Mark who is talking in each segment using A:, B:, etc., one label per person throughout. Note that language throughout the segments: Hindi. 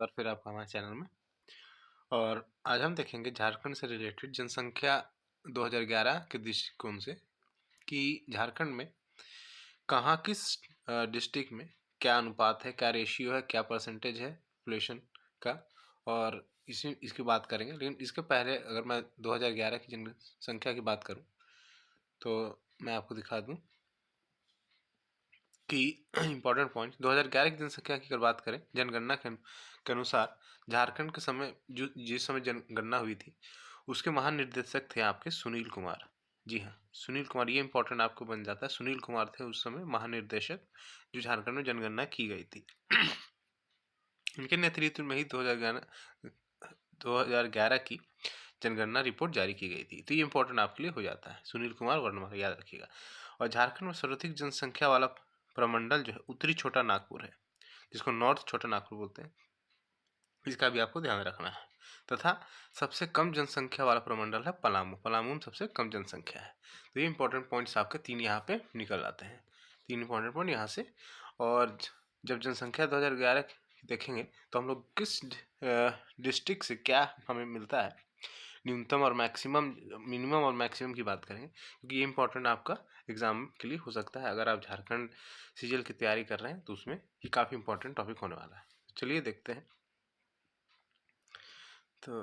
A: और फिर आपका हमारे चैनल में। और आज हम देखेंगे झारखंड से रिलेटेड जनसंख्या 2011 के दृष्टिकोण से कि झारखंड में कहाँ किस डिस्ट्रिक्ट में क्या अनुपात है, क्या रेशियो है, क्या परसेंटेज है पॉपुलेशन का, और इसकी बात करेंगे। लेकिन इसके पहले अगर मैं 2011 की जनसंख्या की बात करूं तो मैं आपको दिखा दूं कि इम्पोर्टेंट पॉइंट 2011 की जनसंख्या की अगर बात करें जनगणना के अनुसार झारखंड के समय जो जिस समय जनगणना हुई थी उसके महानिर्देशक थे आपके सुनील कुमार। जी हाँ, सुनील कुमार, ये इंपॉर्टेंट आपको बन जाता है। सुनील कुमार थे उस समय महानिर्देशक जो झारखंड में जनगणना की गई थी। इनके नेतृत्व में ही 2011 की जनगणना रिपोर्ट जारी की गई थी। तो ये इंपॉर्टेंट आपके लिए हो जाता है, सुनील कुमार वर्मा, याद रखिएगा। और झारखंड में सर्वाधिक जनसंख्या वाला प्रमंडल जो है उत्तरी छोटा नागपुर है, जिसको नॉर्थ छोटा नागपुर बोलते हैं। इसका भी आपको ध्यान रखना है। तथा सबसे कम जनसंख्या वाला प्रमंडल है पलामू। पलामू में सबसे कम जनसंख्या है। तो ये इंपॉर्टेंट पॉइंट्स आपके 3 यहाँ पे निकल आते हैं, 3 इंपॉर्टेंट पॉइंट यहाँ से। और जब जनसंख्या 2011 देखेंगे तो हम लोग किस डिस्ट्रिक्ट से क्या हमें मिलता है, न्यूनतम और मैक्सिमम, मिनिमम और मैक्सिमम की बात करेंगे, क्योंकि ये इंपॉर्टेंट आपका एग्जाम के लिए हो सकता है। अगर आप झारखंड सीजीएल की तैयारी कर रहे हैं तो उसमें ये काफ़ी इंपॉर्टेंट टॉपिक होने वाला है। चलिए देखते हैं। तो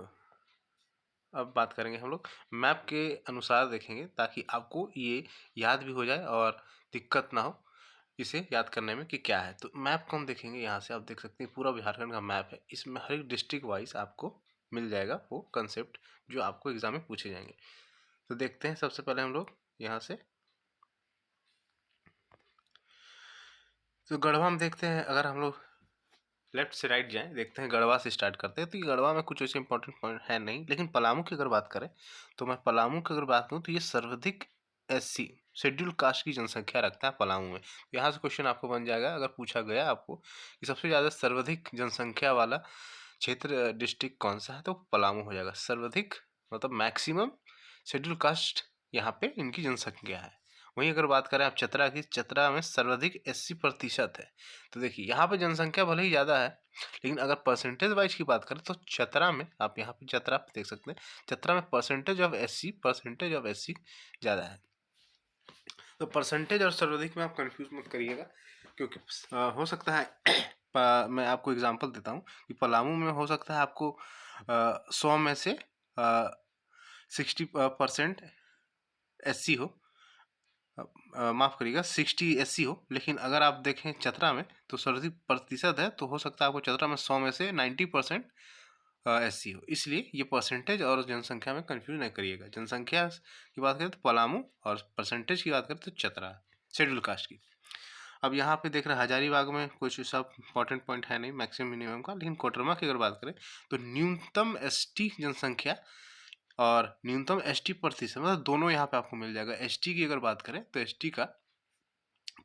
A: अब बात करेंगे हम लोग मैप के अनुसार देखेंगे, ताकि आपको ये याद भी हो जाए और दिक्कत ना हो इसे याद करने में कि क्या है। तो मैप को हम देखेंगे, यहाँ से आप देख सकते हैं पूरा झारखंड का मैप है। इसमें हर एक डिस्ट्रिक्ट वाइज आपको मिल जाएगा वो कंसेप्ट जो आपको एग्जाम में पूछे जाएंगे। तो देखते हैं सबसे पहले हम लोग यहाँ से। तो गढ़वा में देखते हैं, अगर हम लोग लेफ्ट से राइट जाएं, देखते हैं गढ़वा से स्टार्ट करते हैं। तो ये गढ़वा में कुछ ऐसे इंपॉर्टेंट पॉइंट है नहीं, लेकिन पलामू की अगर बात करें तो मैं पलामू की अगर बात करूँ तो ये सर्वाधिक एससी शेड्यूल कास्ट की जनसंख्या रखता है पलामू में। यहाँ से क्वेश्चन आपको बन जाएगा अगर पूछा गया आपको कि सबसे ज़्यादा सर्वाधिक जनसंख्या वाला क्षेत्र डिस्ट्रिक्ट कौन सा है, तो पलामू हो जाएगा। सर्वाधिक मतलब मैक्सिमम शेड्यूल कास्ट यहाँ पे इनकी जनसंख्या है। वहीं अगर बात करें आप चतरा की, चतरा में सर्वाधिक 80% है। तो देखिए यहाँ पे जनसंख्या भले ही ज़्यादा है, लेकिन अगर परसेंटेज वाइज की बात करें तो चतरा में, आप यहाँ पे चतरा पे देख सकते हैं, चतरा में परसेंटेज ऑफ एससी ज़्यादा है। तो परसेंटेज और सर्वाधिक में आप कंफ्यूज मत करिएगा, क्योंकि हो सकता है मैं आपको एग्जांपल देता हूँ कि पलामू में हो सकता है आपको 100 में से 60% एससी हो, माफ़ करिएगा 60 एससी हो। लेकिन अगर आप देखें चतरा में तो 70% है, तो हो सकता है आपको चतरा में 100 में से 90% एससी हो। इसलिए ये परसेंटेज और जनसंख्या में कंफ्यूज नहीं करिएगा। जनसंख्या की बात करें तो पलामू, और परसेंटेज की बात करें तो चतरा शेड्यूल कास्ट की। अब यहाँ पे देख रहे हैं हजारीबाग में कुछ सब इंपॉर्टेंट पॉइंट है नहीं मैक्सिमम मिनिमम का, लेकिन कोडरमा की अगर बात करें तो न्यूनतम एसटी जनसंख्या और न्यूनतम एसटी प्रतिशत, मतलब दोनों यहाँ पे आपको मिल जाएगा। एसटी की अगर बात करें तो एसटी का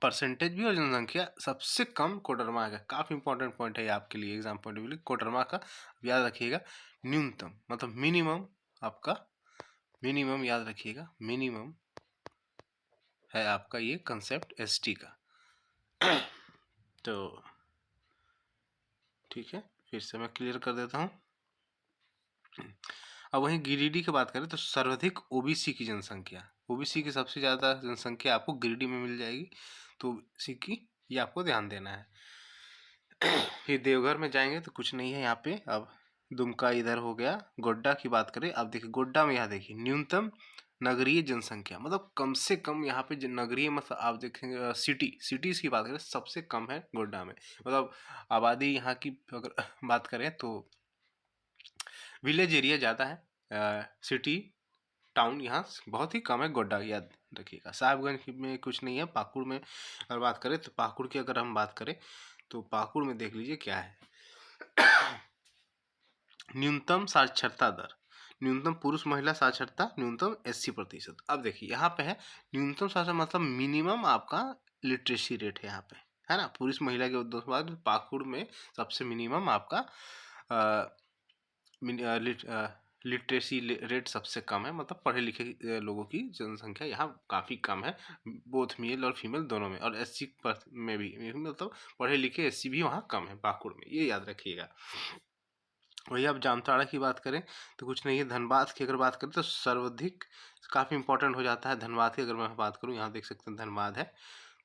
A: परसेंटेज भी और जनसंख्या सबसे कम कोडरमा का। काफ़ी इंपॉर्टेंट पॉइंट है आपके लिए exam point of view, Koderma का याद रखिएगा। न्यूनतम मतलब मिनिमम, आपका मिनिमम याद रखिएगा, मिनिमम है आपका ये कंसेप्ट एसटी का। तो ठीक है, फिर से मैं क्लियर कर देता हूँ। अब वहीं गिरिडीह की बात करें तो सर्वाधिक ओबीसी की जनसंख्या, ओबीसी की सबसे ज़्यादा जनसंख्या आपको गिरिडीह में मिल जाएगी। तो ओबीसी की ये आपको ध्यान देना है। फिर देवघर में जाएंगे तो कुछ नहीं है यहाँ पे। अब दुमका इधर हो गया। गोड्डा की बात करें, अब देखिए गोड्डा में यहाँ देखिए न्यूनतम नगरीय जनसंख्या, मतलब कम से कम यहाँ पे नगरीय, मतलब आप देखेंगे सिटीज़ की बात करें सबसे कम है गोड्डा में। मतलब आबादी यहाँ की अगर बात करें तो विलेज एरिया ज़्यादा है, सिटी टाउन यहाँ बहुत ही कम है। गोड्डा याद रखिएगा। साहिबगंज में कुछ नहीं है। पाकुड़ में अगर बात करें तो पाकुड़ की अगर हम बात करें तो पाकुड़ में देख लीजिए क्या है। न्यूनतम साक्षरता दर, न्यूनतम पुरुष महिला साक्षरता न्यूनतम 80%। अब देखिए यहाँ पे है न्यूनतम साक्षरता मतलब मिनिमम आपका लिटरेसी रेट है यहाँ पे, है ना। पुरुष महिला के दो बाद पाकुड़ में सबसे मिनिमम आपका लिटरेसी रेट सबसे कम है, मतलब पढ़े लिखे लोगों की जनसंख्या यहाँ काफ़ी कम है, बोथ मेल और फीमेल दोनों में। और एससी में भी मतलब पढ़े लिखे एससी भी वहाँ कम है पाकुड़ में, ये याद रखिएगा। वही अब जामताड़ा की बात करें तो कुछ नहीं है। धनबाद की अगर बात करें तो सर्वाधिक काफ़ी इंपॉर्टेंट हो जाता है। धनबाद की अगर मैं बात करूँ, यहाँ देख सकते हैं धनबाद है,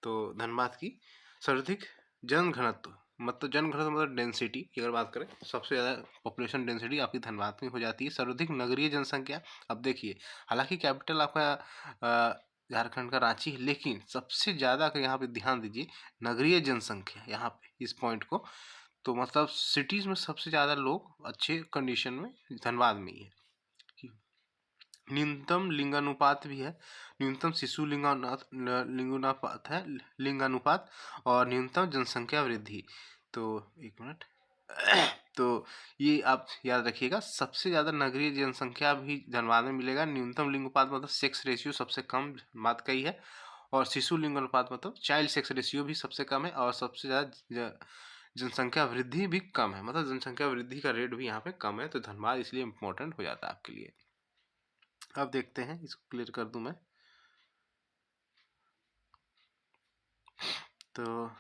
A: तो धनबाद की सर्वाधिक जनघनत्व मतलब जनघनत्व मतलब डेंसिटी की अगर बात करें, सबसे ज़्यादा पॉपुलेशन डेंसिटी आपकी धनबाद में हो जाती है। सर्वाधिक नगरीय जनसंख्या, अब देखिए हालांकि कैपिटल आपका झारखंड का रांची है, लेकिन सबसे ज़्यादा अगर यहाँ पे ध्यान दीजिए नगरीय जनसंख्या यहाँ पे इस पॉइंट को, तो मतलब सिटीज़ में सबसे ज़्यादा लोग अच्छे कंडीशन में धनबाद में ही है। न्यूनतम लिंगानुपात भी है, न्यूनतम शिशु लिंगानुपात है, लिंगानुपात और न्यूनतम जनसंख्या वृद्धि। तो एक मिनट तो ये आप याद रखिएगा, सबसे ज़्यादा नगरीय जनसंख्या भी धनबाद में मिलेगा। न्यूनतम लिंगानुपात मतलब सेक्स रेशियो सबसे कम बात का ही है, और शिशु लिंगानुपात मतलब चाइल्ड सेक्स रेशियो भी सबसे कम है, और सबसे ज़्यादा जनसंख्या वृद्धि भी कम है, मतलब जनसंख्या वृद्धि का रेट भी यहाँ पे कम है। तो धनबाद इसलिए इम्पोर्टेंट हो जाता है आपके लिए। अब देखते हैं, इसको क्लियर कर दूं मैं। तो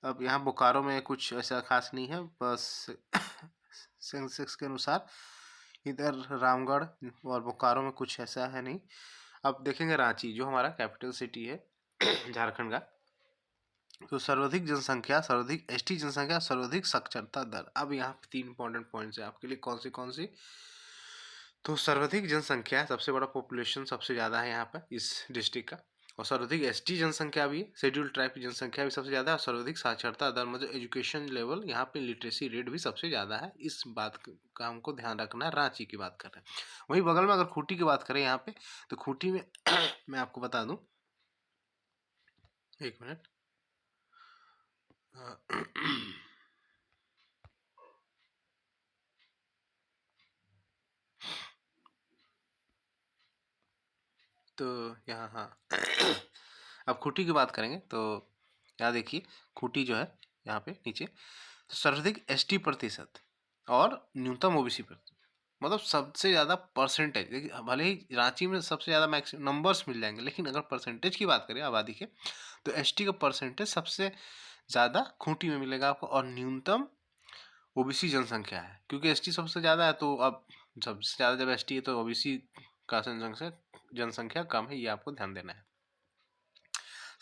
A: अब यहाँ बोकारो में कुछ ऐसा खास नहीं है, बस सेंसेक्स के अनुसार इधर रामगढ़ और बोकारो में कुछ ऐसा है नहीं। अब देखेंगे रांची जो हमारा कैपिटल सिटी है झारखंड का, तो सर्वाधिक जनसंख्या, सर्वाधिक एसटी जनसंख्या, सर्वाधिक साक्षरता दर। अब यहाँ पे 3 इंपॉर्टेंट पॉइंट्स है आपके लिए, कौन सी। तो सर्वाधिक जनसंख्या, सबसे बड़ा पॉपुलेशन सबसे ज़्यादा है यहाँ पर इस डिस्ट्रिक्ट का, और सर्वाधिक एसटी जनसंख्या भी, शेड्यूल ट्राइब की जनसंख्या भी सबसे ज़्यादा है, और सर्वाधिक साक्षरता दर मतलब एजुकेशन लेवल यहाँ पे लिटरेसी रेट भी सबसे ज़्यादा है। इस बात का हमको ध्यान रखना है। रांची की बात कर रहे हैं, वहीं बगल में अगर खूंटी की बात करें यहाँ पे, तो खूंटी में मैं आपको बता दूँ, एक मिनट तो यहाँ हाँ अब खूंटी की बात करेंगे तो यहाँ देखिए खूंटी जो है यहाँ पे नीचे, तो सर्वाधिक एसटी प्रतिशत और न्यूनतम ओबीसी प्रतिशत, मतलब सबसे ज़्यादा परसेंटेज। देखिए भले ही रांची में सबसे ज़्यादा मैक्सिमम नंबर्स मिल जाएंगे, लेकिन अगर परसेंटेज की बात करें आबादी के, तो एसटी का परसेंटेज सबसे ज़्यादा खूंटी में मिलेगा आपको, और न्यूनतम ओबीसी जनसंख्या है, क्योंकि एसटी सबसे ज़्यादा है, तो अब सबसे ज़्यादा जब एसटी है तो ओबीसी का जनसंख्या कम है, ये आपको ध्यान देना है।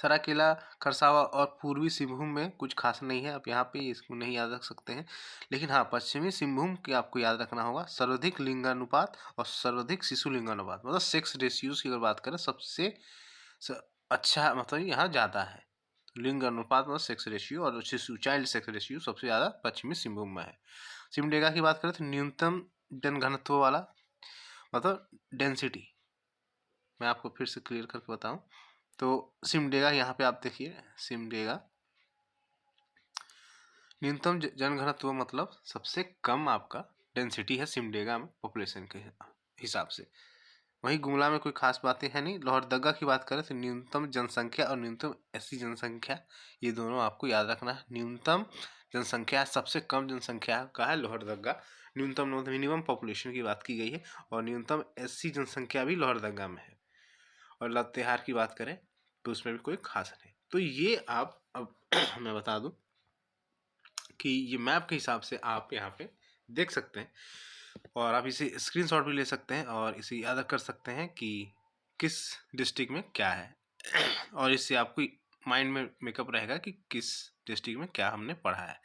A: सरायकेला, खरसावा और पूर्वी सिंहभूम में कुछ खास नहीं है, आप यहाँ पे इसको नहीं याद रख सकते हैं। लेकिन हाँ, पश्चिमी सिंहभूम की आपको याद रखना होगा, सर्वाधिक लिंगानुपात और सर्वाधिक शिशु लिंगानुपात, मतलब सेक्स रेशियोज की अगर बात करें सबसे अच्छा मतलब यहाँ ज़्यादा है। लिंग अनुपात मतलब सेक्स रेशियो और शिशु चाइल्ड सेक्स रेशियो सबसे ज़्यादा पश्चिमी सिंहभूम में है। सिमडेगा की बात करें तो न्यूनतम जनघनत्व वाला मतलब डेंसिटी, मैं आपको फिर से क्लियर करके बताऊं, तो सिमडेगा यहाँ पे आप देखिए, सिमडेगा न्यूनतम जनघनत्व मतलब सबसे कम आपका डेंसिटी है सिमडेगा में पॉपुलेशन के हिसाब से। वहीं गुमला में कोई खास बातें हैं नहीं। लोहरदगा की बात करें तो न्यूनतम जनसंख्या और न्यूनतम एससी जनसंख्या, ये दोनों आपको याद रखना है। न्यूनतम जनसंख्या सबसे कम जनसंख्या का है लोहरदगा, न्यूनतम मिनिमम पॉपुलेशन की बात की गई है, और न्यूनतम एससी जनसंख्या भी लोहरदगा में है। और लातेहार की बात करें तो उसमें भी कोई खास नहीं। तो ये आप अब मैं बता दूं कि ये मैप के हिसाब से आप यहाँ पे देख सकते हैं, और आप इसे स्क्रीनशॉट भी ले सकते हैं और इसे याद कर सकते हैं कि किस डिस्ट्रिक्ट में क्या है, और इससे आपको माइंड में मेकअप रहेगा कि किस डिस्ट्रिक्ट में क्या हमने पढ़ा है।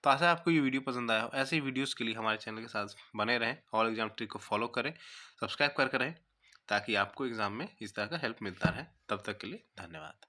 A: तो आशा है आपको ये वीडियो पसंद आया हो। ऐसे ही वीडियोस के लिए हमारे चैनल के साथ बने रहें और एग्जाम ट्रिक को फॉलो करें, सब्सक्राइब करके रहें, ताकि आपको एग्ज़ाम में इस तरह का हेल्प मिलता रहे। तब तक के लिए धन्यवाद।